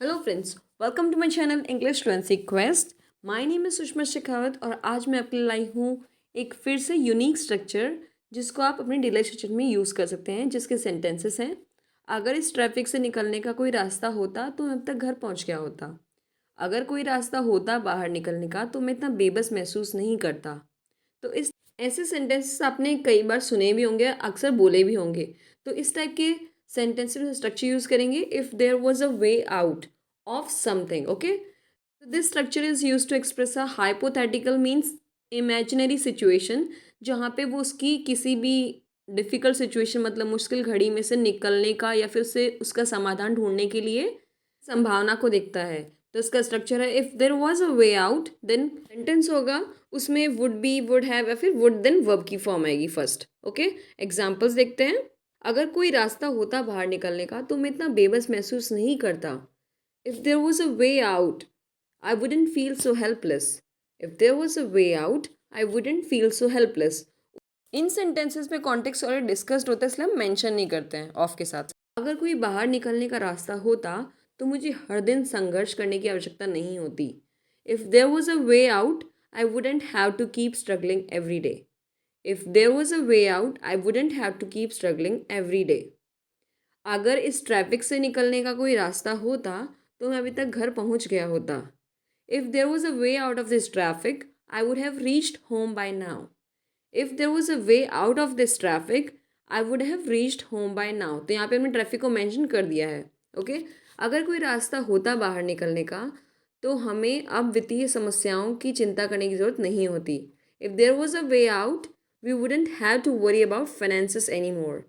Hello friends, welcome to my channel English fluency quest. My name is Sushma Shekhawat और आज मैं आपके लिए लाई हूँ एक फिर से यूनिक स्ट्रक्चर जिसको आप अपने डेली स्ट्रक्चर में यूज़ कर सकते हैं, जिसके सेंटेंसेस हैं। अगर इस ट्रैफिक से निकलने का कोई रास्ता होता तो मैं अब तक घर पहुँच गया होता। अगर कोई रास्ता होता बाहर निकलने का तो मैं इतना बेबस महसूस नहीं करता। तो इस ऐसे सेंटेंसेस आपने कई बार सुने भी होंगे, अक्सर बोले भी होंगे। तो इस टाइप के सेंटेंसेस स्ट्रक्चर यूज़ करेंगे if there was a way out of something. Okay, so this structure is used to express a hypothetical means imaginary situation जहाँ पे वो उसकी किसी भी डिफ़िकल्ट सिचुएशन मतलब मुश्किल घड़ी में से निकलने का या फिर उसे उसका समाधान ढूंढने के लिए संभावना को देखता है। तो इसका स्ट्रक्चर है if there was a way out then sentence होगा, उसमें वुड बी वुड हैव या फिर वुड देन वर्ब की फॉर्म आएगी फर्स्ट। ओके, एग्जाम्पल्स देखते हैं। अगर कोई रास्ता होता बाहर निकलने का तो मैं इतना बेबस महसूस नहीं करता। If there was a way out, I wouldn't feel so helpless. If there was a way out, I wouldn't feel so helpless. In sentences में कॉन्टेक्स्ट ऑलरेडी डिस्कस्ड होता है, इसलिए हम मेंशन नहीं करते हैं ऑफ के साथ। अगर कोई बाहर निकलने का रास्ता होता तो मुझे हर दिन संघर्ष करने की आवश्यकता नहीं होती। If there was a way out I wouldn't have to keep struggling every day. If there was a way out I wouldn't have to keep struggling every day. अगर इस ट्रैफिक से निकलने का कोई रास्ता होता तो मैं अभी तक घर पहुंच गया होता। If there was a way out of this traffic I would have reached home by now. If there was a way out of this traffic I would have reached home by now. तो यहाँ पे हमने traffic को mention कर दिया है। Okay, अगर कोई रास्ता होता बाहर निकलने का तो हमें अब वित्तीय समस्याओं की चिंता करने की ज़रूरत नहीं होती। If there was a way out we wouldn't have to worry about finances any more.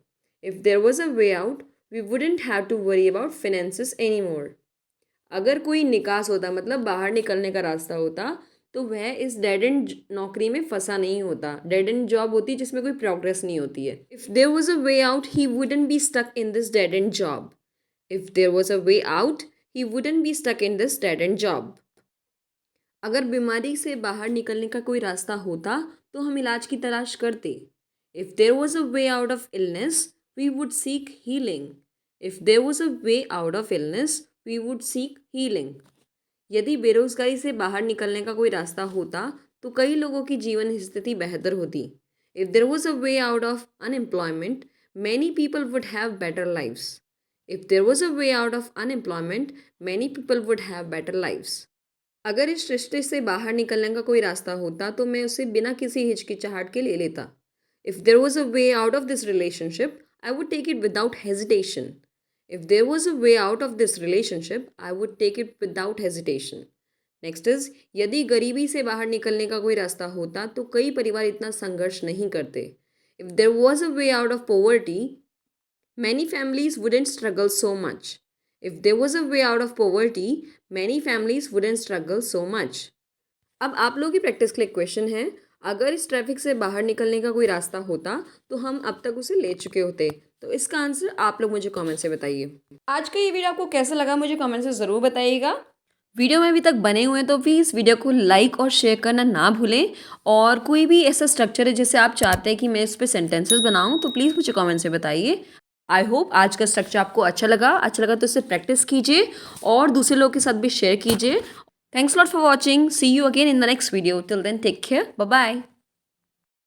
If there was a way out we wouldn't have to worry about finances any more. अगर कोई निकास होता मतलब बाहर निकलने का रास्ता होता तो वह इस डेड एंड नौकरी में फंसा नहीं होता। डेड एंड जॉब होती है जिसमें कोई प्रोग्रेस नहीं होती है। If there was a way out he wouldn't be stuck in this dead end job. If there was a way out he wouldn't be stuck in this dead end job. अगर बीमारी से बाहर निकलने का कोई रास्ता होता तो हम इलाज की तलाश करते। If there was a way out of illness we would seek healing. If there was a way out of illness we would seek healing. यदि बेरोजगारी से बाहर निकलने का कोई रास्ता होता तो कई लोगों की जीवन स्थिति बेहतर होती। If there was a way out of unemployment many people would have better lives. If there was a way out of unemployment many people would have better lives. अगर इस रिश्ते से बाहर निकलने का कोई रास्ता होता तो मैं उसे बिना किसी हिचकिचाहट के ले लेता। If there was a way out of this relationship I would take it without hesitation. If there was a way out of this relationship I would take it without hesitation. Next is यदि गरीबी से बाहर निकलने का कोई रास्ता होता तो कई परिवार इतना संघर्ष नहीं करते। If there was a way out of poverty many families wouldn't struggle so much. If there was a way out of poverty, many families wouldn't struggle so much. अब आप लोगों की प्रैक्टिस के लिए क्वेश्चन है, अगर इस ट्रैफिक से बाहर निकलने का कोई रास्ता होता तो हम अब तक उसे ले चुके होते। तो इसका आंसर आप लोग मुझे कमेंट से बताइए। आज का ये वीडियो आपको कैसा लगा मुझे कमेंट से ज़रूर बताइएगा। वीडियो में अभी तक बने हुए हैं तो प्लीज़ वीडियो को लाइक और शेयर करना ना भूलें। और कोई भी ऐसा स्ट्रक्चर है जिसे आप चाहते हैं कि मैं इस पर सेंटेंसेस बनाऊं तो प्लीज़ मुझे कमेंट से बताइए। आई होप आज का स्ट्रक्चर आपको अच्छा लगा तो इससे प्रैक्टिस कीजिए और दूसरे लोगों के साथ भी शेयर कीजिए। Thanks lot for watching. See you again in the next video. Till then take care, bye bye.